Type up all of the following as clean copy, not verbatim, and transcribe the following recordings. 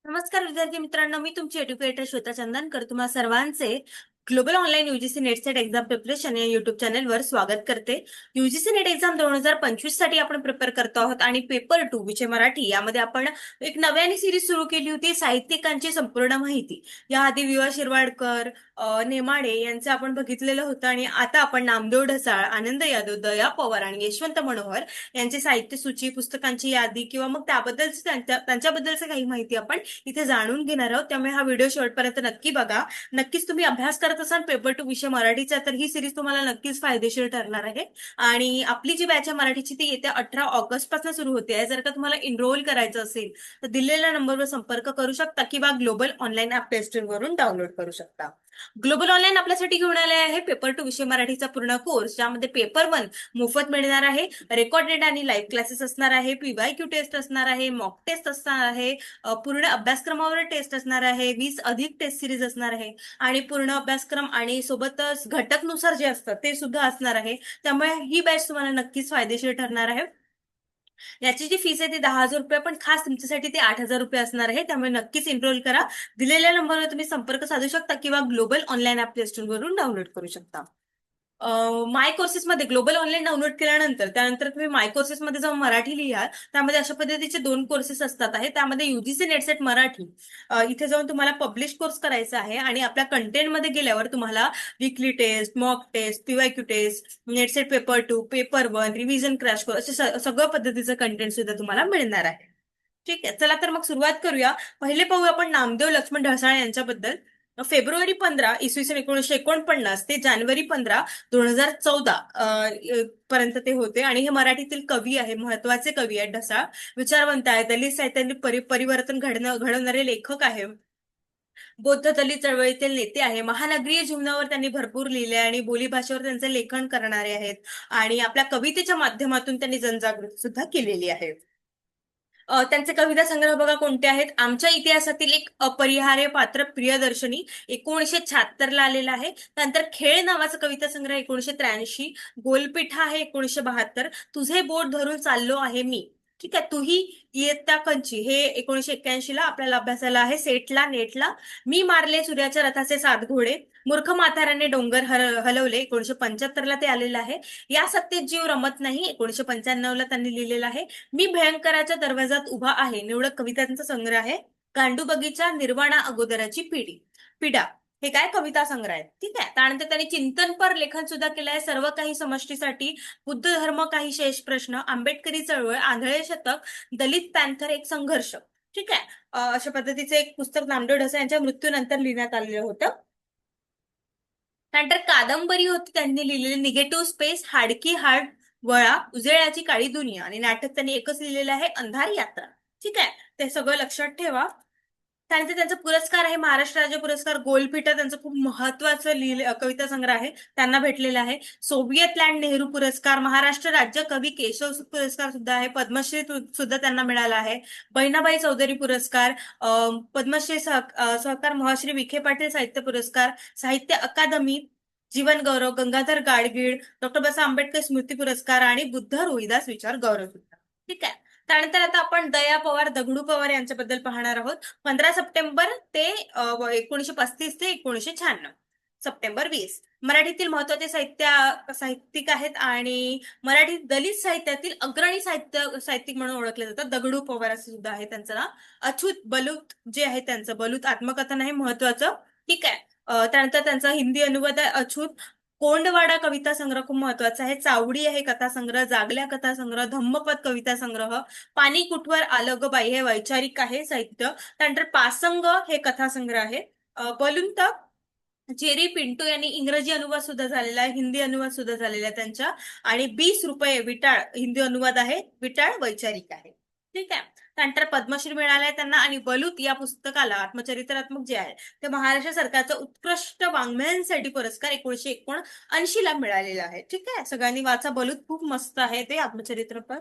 नमस्कार विद्यार्थी मित्रांनो, मी तुमची एज्युकेटर श्वेता चंदनकर तुम्हा सर्वांचे global online UGC net set exam preparation या युट्यूब चॅनलवर स्वागत करते. युजीसी नेट एक्झाम 2025 साठी आपण प्रिपेअर करतो आहोत आणि पेपर 2 विषय मराठी यामध्ये आपण एक नव्याने सिरीज सुरू केली होती, साहित्यिकांची संपूर्ण माहिती. याआधी विवा शिरवाडकर, नेमाडे यांचं आपण बघितलेलं होतं आणि आता आपण नामदेव ढसाळ, आनंद यादव, दया पवार आणि यशवंत मनोहर यांची साहित्य सूची, पुस्तकांची यादी किंवा मग त्याबद्दलची त्यांच्याबद्दलची काही माहिती आपण इथे जाणून घेणार आहोत. त्यामुळे हा व्हिडिओ शेवटपर्यंत नक्की बघा. नक्कीच तुम्ही अभ्यास करत असाल पेपर 2 विषय मराठीचा तर ही सिरीज तुम्हाला नक्कीच फायदेशीर ठरणार आहे. आणि आपली जी बॅच आहे मराठीची ती येत्या 18 ऑगस्ट पासून सुरू होते आहे. जर का तुम्हाला एनरोल करायचं असेल तर दिलेल्या नंबरवर संपर्क करू शकता किंवा global online app play store वरून डाउनलोड करू शकता. ग्लोबल ऑनलाईन आपल्यासाठी घेऊन आले आहे पेपर 2 विषय मराठीचा पूर्ण कोर्स, ज्यामध्ये पेपर 1 मोफत मिळणार आहे, रेकॉर्डेड आणि लाईव्ह क्लासेस असणार आहे, पीवायक्यू टेस्ट असणार आहे, मॉक टेस्ट असणार आहे, पूर्ण अभ्यासक्रमावर टेस्ट असणार आहे, 20 अधिक टेस्ट सिरीज असणार आहे आणि पूर्ण अभ्यासक्रम आणि सोबतच घटकनुसार जे असतं ते सुद्धा असणार आहे. त्यामुळे ही बॅच तुम्हाला नक्कीच फायदेशीर ठरणार आहे. याची जी फीस आहे ती 10,000 रुपये, पण खास तुमच्यासाठी ते 8,000 रुपये असणार आहे. त्यामुळे नक्कीच एनरोल करा. दिलेल्या नंबरवर तुम्ही संपर्क साधू शकता किंवा global online app play store वरून डाउनलोड करू शकता. माय कोर्सेसमध्ये ग्लोबल ऑनलाईन डाउनलोड केल्यानंतर त्यानंतर तुम्ही माय कोर्सेसमध्ये जाऊन मराठी लिहा. त्यामध्ये अशा पद्धतीचे 2 कोर्सेस असतात आहे. त्यामध्ये युजीसी नेटसेट मराठी इथे जाऊन तुम्हाला पब्लिश कोर्स करायचा आहे आणि आपल्या कंटेंटमध्ये गेल्यावर तुम्हाला weekly test, mock test, PYQ test, NET SET paper 2, paper 1, revision crash course असे सगळं पद्धतीचं कंटेंट सुद्धा तुम्हाला मिळणार आहे. ठीक आहे, चला तर मग सुरुवात करूया. पहिले पाहू आपण नामदेव लक्ष्मण ढसाळ यांच्याबद्दल. फेब्रुवारी 15 इसवी सन 1949 ते जानेवारी 15 2014 पर्यंत ते होते आणि हे मराठीतील कवी आहे, महत्वाचे कवी आहेत ढसाळ. विचारवंत आहे, दलित साहित्यातील परिवर्तन घडवणारे लेखक आहे, बौद्ध दलित चळवळीतील नेते आहे, महानगरीय जीवनावर त्यांनी भरपूर लिहिले आणि बोलीभाषेवर त्यांचे लेखन करणारे आहेत आणि आपल्या कवितेच्या माध्यमातून त्यांनी जनजागृती सुद्धा केलेली आहे. त्यांचे कविता संग्रह बघा कोणते आहेत. आमच्या इतिहासातील एक अपरिहार्य पात्र प्रियदर्शनी 1976 ला आलेला आहे. त्यानंतर खेळ नावाचा कविता संग्रह 1983, गोलपिठा आहे 1972, तुझे बोट धरून चाललो आहे मी, ठीक आहे, तुही इयत्ता कंची हे 1981 ला आपल्याला अभ्यासाला आहे सेटला नेटला. मी मारले सूर्याच्या रथाचे 7 घोडे, मूर्ख म्हाताऱ्याने डोंगर हलवले 1975 ला ते आलेलं आहे. या सत्तेत जीव रमत नाही 1995 ला त्यांनी लिहिलेलं आहे. मी भयंकराच्या दरवाजात उभा आहे निवडक कवितांचा संग्रह आहे. गांडू बगीचा, निर्वाणा अगोदराची पिढा हे काय कविता संग्रह आहेत. ठीक आहे, त्यानंतर त्यांनी चिंतनपर लेखन सुद्धा केलं आहे. सर्व काही समष्टीसाठी, बुद्ध धर्म काही शेष प्रश्न, आंबेडकरी चळवळ, आंधळे शतक, दलित पॅन्थर एक संघर्ष. ठीक आहे, अशा पद्धतीचे एक पुस्तक नामदेव ढसा यांच्या मृत्यूनंतर लिहिण्यात आलेलं होतं. त्यानंतर कादंबरी होती त्यांनी लिहिलेली निगेटिव्ह स्पेस, हाडकी हाड वळा, उजेळाची काळी दुनिया आणि नाटक त्यांनी एकच लिहिलेलं आहे अंधारी यात्रा. ठीक आहे, ते सगळं लक्षात ठेवा. त्यानंतर त्यांचा पुरस्कार आहे महाराष्ट्र राज्य पुरस्कार गोलपीठा, त्यांचं खूप महत्वाचं कविता संग्रह आहे, त्यांना भेटलेला आहे. सोव्हिएत लँड नेहरू पुरस्कार, महाराष्ट्र राज्य कवी केशव पुरस्कार सुद्धा आहे, पद्मश्री सुद्धा त्यांना मिळाला आहे. बहिणाबाई चौधरी पुरस्कार, पद्मश्री सहकार महश्री विखे पाटील साहित्य पुरस्कार, साहित्य अकादमी जीवन गौरव, गंगाधर गाडगीळ, डॉक्टर बाबासाहेब आंबेडकर स्मृती पुरस्कार आणि बुद्ध रोहिदास विचार गौरव सुद्धा. ठीक आहे, त्यानंतर आता आपण दया पवार, दगडू पवार यांच्याबद्दल पाहणार आहोत. 15 सप्टेंबर ते 1935 ते 1996 सप्टेंबर 20 मराठीतील महत्वाचे साहित्यिक आहेत आणि मराठी दलित साहित्यातील अग्रणी साहित्यिक म्हणून ओळखले जातात. दगडू पवार असं सुद्धा आहे त्यांचं नाव. अच्युत बलूत जे आहे त्यांचं बलूत आत्मकथन आहे महत्वाचं. ठीक आहे, त्यानंतर त्यांचा हिंदी अनुवाद आहे अछूत. कोंडवाडा कविता संग्रह खूप महत्वाचा आहे. चावडी आहे कथा संग्रह, जागल्या कथा संग्रह, धम्मपद कविता संग्रह, पाणी कुठवर आलं ग बाई हे वैचारिक आहे साहित्य. त्यानंतर पासंग हे कथा संग्रह आहे. बलुंत जेरी पिंटो यांनी इंग्रजी अनुवाद सुद्धा झालेला आहे, हिंदी अनुवाद सुद्धा झालेला आहे त्यांच्या. आणि 20 रुपये विटाळ हिंदी अनुवाद आहे, विटाळ वैचारिक आहे. ठीक आहे, त्यानंतर पद्मश्री मिळालाय त्यांना आणि बलूत या पुस्तकाला आत्मचरित्रात्मक जे आहे ते महाराष्ट्र सरकारचा उत्कृष्ट वाङ्मयांसाठी पुरस्कार 1979 ला मिळालेला आहे. ठीक आहे, सगळ्यांनी वाचा, बलूत खूप मस्त आहे ते आत्मचरित्रपद.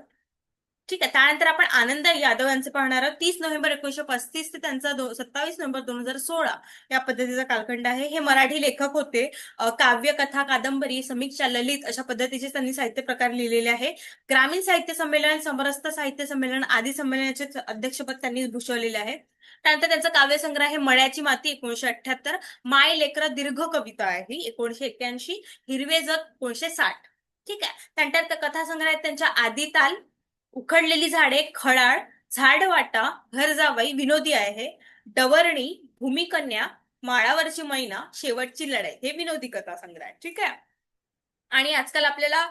ठीक आहे. त्यानंतर आपण आनंद यादव यांचे पाहणार आहोत. 30 नोव्हेंबर 1935 ते त्यांचा 27 नोव्हेंबर 2016 या पद्धतीचा कालखंड आहे. हे मराठी लेखक होते. काव्य, कथा, कादंबरी, समीक्षा, ललित अशा पद्धतीचे त्यांनी साहित्य प्रकार लिहिलेले आहे. ग्रामीण साहित्य संमेलन, समरसता साहित्य संमेलन आदी संमेलनाचे अध्यक्षपद त्यांनी भूषवलेले आहे. त्यानंतर त्यांचा काव्यसंग्रह आहे मळ्याची माती 1978, माय लेकरं दीर्घ कविता आहे ही 1981, हिरवे जग 1960. ठीक आहे. त्यानंतर कथासंग्रह आहेत त्यांच्या आदिताल, उखडलेली झाडे, खडाळ, झाडवाटा, घर जावई विनोदी आहे. डवरणी, भूमिकन्या, माळावरची मैना, शेवटची लढाई हे विनोदी कथासंग्रह आहे. ठीक आहे. आणि आजकाल आपल्याला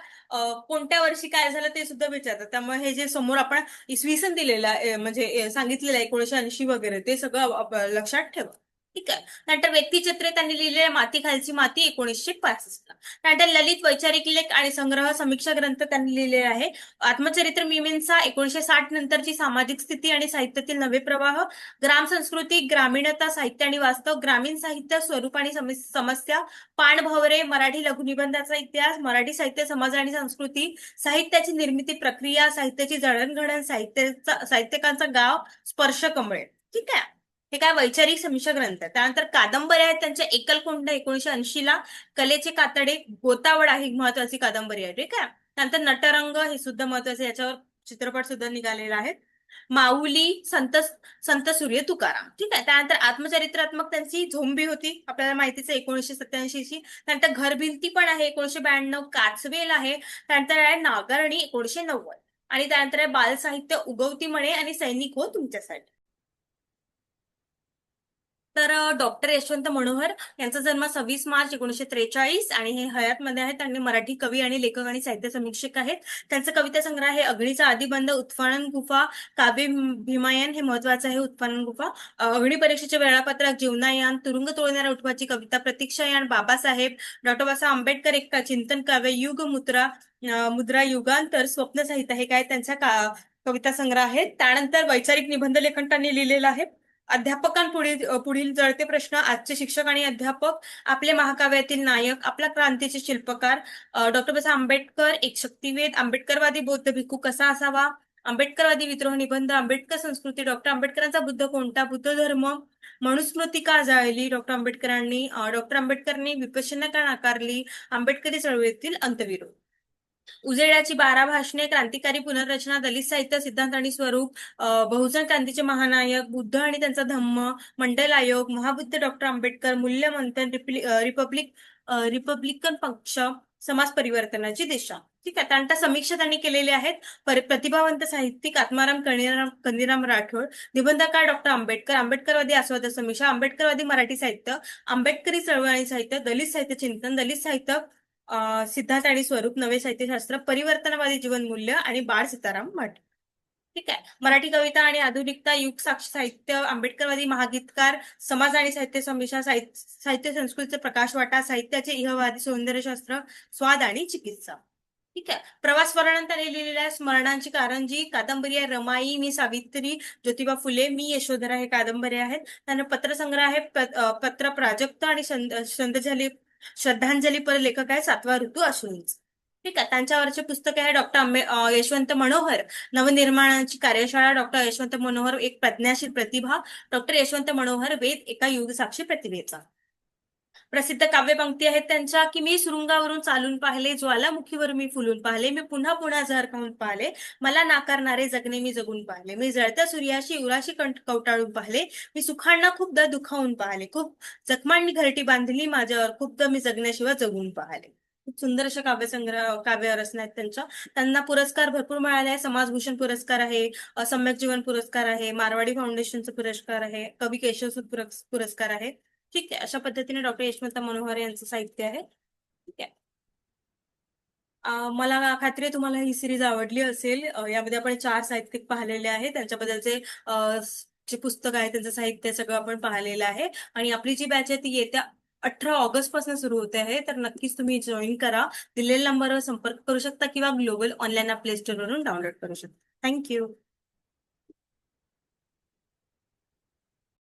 कोणत्या वर्षी काय झालं ते सुद्धा विचारतात. त्यामुळे हे जे समोर आपण इसवी सन दिलेलं आहे, म्हणजे सांगितलेलं आहे 1980 वगैरे, ते सगळं लक्षात ठेवा. ठीक आहे. नंतर व्यक्तिचित्रे त्यांनी लिहिलेल्या माती खालची माती 1965. त्यानंतर ललित वैचारिक लेख आणि संग्रह समीक्षा ग्रंथ त्यांनी लिहिलेले आहे. आत्मचरित्र मीमांसा 1960 नंतरची सामाजिक स्थिती आणि साहित्यातील नवे प्रवाह, ग्राम संस्कृती, ग्रामीणता, साहित्य आणि वास्तव, ग्रामीण साहित्य, स्वरूप आणि समस्या, पाणभवरे, मराठी लघुनिबंधाचा इतिहास, मराठी साहित्य, समाज आणि संस्कृती, साहित्याची निर्मिती प्रक्रिया, साहित्याची जडणघडण, साहित्यिकांचा गाव, स्पर्श कमळे. ठीक आहे. हे काय वैचारिक समीक्षा ग्रंथ आहे. त्यानंतर कादंबऱ्या आहेत त्यांच्या एकलकोंड 1980ला, कलेचे कातडे, गोतावळा ही महत्वाची कादंबरी आहे. ठीक आहे. त्यानंतर नटरंग हे सुद्धा महत्वाचे, याच्यावर चित्रपट सुद्धा निघालेला आहे. माऊली, संत संत सूर्य तुकाराम. ठीक आहे. त्यानंतर आत्मचरित्रात्मक त्यांची झोंबी होती, आपल्याला माहितीच आहे 1987ची. त्यानंतर घरभिंती पण आहे 1992, काचवेल आहे. त्यानंतर आहे नागरणी 1990. आणि त्यानंतर आहे बालसाहित्य उगवती म्हणे आणि सैनिक हो तुमच्यासाठी. तर डॉक्टर यशवंत मनोहर यांचा जन्म 26 मार्च 1943 आणि हे हयातमध्ये आहेत. त्यांनी मराठी कवी आणि लेखक आणि साहित्य समीक्षक आहेत. त्यांचा कविता संग्रह आहे अग्नीचा आदिबंध, उत्फालन गुफा, काव्य भीमायन हे महत्वाचं आहे. उत्फालन गुफा, अग्नी परीक्षेचे वेळापत्रक, जीवनायान, तुरुंग तोडणाऱ्या उठवाची कविता, प्रतीक्षायान, बाबासाहेब, डॉक्टर बाबासाहेब आंबेडकर एक चिंतन काव्य, युग मुद्रा, मुद्रा युगांतर, स्वप्न साहित्य हे काय त्यांच्या कविता संग्रह आहेत. त्यानंतर वैचारिक निबंध लेखन त्यांनी लिहिलेलं आहे. अध्यापकांपुढील पुढील जळते प्रश्न, आजचे शिक्षक आणि अध्यापक, आपले महाकाव्यातील नायक, आपला क्रांतीचे शिल्पकार, डॉक्टर बाबासाहेब आंबेडकर एक शक्तिवेद, आंबेडकरवादी बौद्ध भिक्खू कसा असावा, आंबेडकरवादी विद्रोह निबंध, आंबेडकर संस्कृती, डॉक्टर आंबेडकरांचा बुद्ध कोणता, बुद्ध धर्म, मनुस्मृती का जाळली डॉक्टर आंबेडकरांनी, डॉक्टर आंबेडकरांनी विपश्यना का नाकारली, आंबेडकरी चळवळीतील अंतविरोध, उजेडाची 12 भाषणे, क्रांतिकारी पुनर्रचना, दलित साहित्य सिद्धांत आणि स्वरूप, बहुजन क्रांतीचे महानायक, बुद्ध आणि त्यांचा धम्म, मंडल आयोग, महाबुद्ध डॉक्टर आंबेडकर, मूल्यमंथन, रिपब्लिकन पक्ष, समाज परिवर्तनाची दिशा. ठीक आहे. त्यानंतर समीक्षा त्यांनी केलेले आहेत. प्रतिभावंत साहित्यिक आत्माराम कनिराम राठोड, निबंधकार डॉक्टर आंबेडकर, आंबेडकरवादी आस्वाद समीक्षा, आंबेडकरवादी मराठी साहित्य, आंबेडकरी चळवळ आणि साहित्य, दलित साहित्य चिंतन, दलित साहित्य सिद्धांत आणि स्वरूप, नवे साहित्यशास्त्र, परिवर्तनवादी जीवनमूल्य आणि बाळ सीताराम मठ. ठीक आहे. मराठी कविता आणि आधुनिकता, युग साक्ष साहित्य, आंबेडकरवादी महागीतकार, समाज आणि साहित्य समीक्षा, साहित्य संस्कृतीचे प्रकाशवाटा, साहित्याचे इहवादी सौंदर्यशास्त्र, स्वाद आणि चिकित्सा. ठीक आहे. प्रवास वर्णन त्यांनी लिहिलेलं आहे. स्मरणांची कारंजी कादंबरी आहे. रमाई, मी सावित्री, ज्योतिबा फुले, मी यशोधरा हे कादंबरी आहेत. त्यांना पत्रसंग्रह आहे. पत्र प्राजक्त आणि श्रद्धांजली पर लेखक आहे सातवा ऋतू अश्विनीच. ठीक आहे. त्यांच्यावरचे पुस्तक आहे डॉक्टर यशवंत मनोहर, नवनिर्माणाची कार्यशाळा, डॉक्टर यशवंत मनोहर एक प्रज्ञाशील प्रतिभा, डॉक्टर यशवंत मनोहर वेद एका युगसाक्षी प्रतिभेचा. प्रसिद्ध काव्यपंक्ती आहेत त्यांच्या की मी सुरुंगावरून चालून पाहिले, ज्वालामुखीवर मी फुलून पाहिले, मी पुन्हा पुन्हा जहर खाऊन पाहिले, मला नाकारणारे जगणे मी जगून पाहिले, मी जळत्या सूर्याशी उराशी कवटाळून पाहिले, मी सुखांना खूपदा दुखावून पाहिले, खूप जखमांनी घरटी बांधली माझ्यावर, खूपदा मी जगण्याशिवाय जगून पाहिले. खूप सुंदर अशा काव्यसंग्रह काव्य रचना आहेत त्यांच्या. त्यांना पुरस्कार भरपूर मिळाले आहे. समाजभूषण पुरस्कार आहे, सम्यक जीवन पुरस्कार आहे, मारवाडी फाउंडेशनचा पुरस्कार आहे, कवी केशवसूत पुरस्कार आहे. ठीक आहे. अशा पद्धतीने डॉक्टर यशवंत मनोहर यांचं साहित्य आहे. ठीक आहे. मला खात्री आहे तुम्हाला ही सिरीज आवडली असेल. यामध्ये आपण 4 साहित्यिक पाहिलेले आहेत. त्यांच्याबद्दलचे जे पुस्तक आहे त्यांचं साहित्य सगळं आपण पाहिलेलं आहे. आणि आपली जी बॅच आहे ती येत्या 18 ऑगस्ट पासून सुरू होते आहे. तर नक्कीच तुम्ही जॉईन करा. दिलेल्या नंबरवर संपर्क करू शकता किंवा ग्लोबल ऑनलाईन प्ले स्टोर वरून डाउनलोड करू शकता. थँक्यू.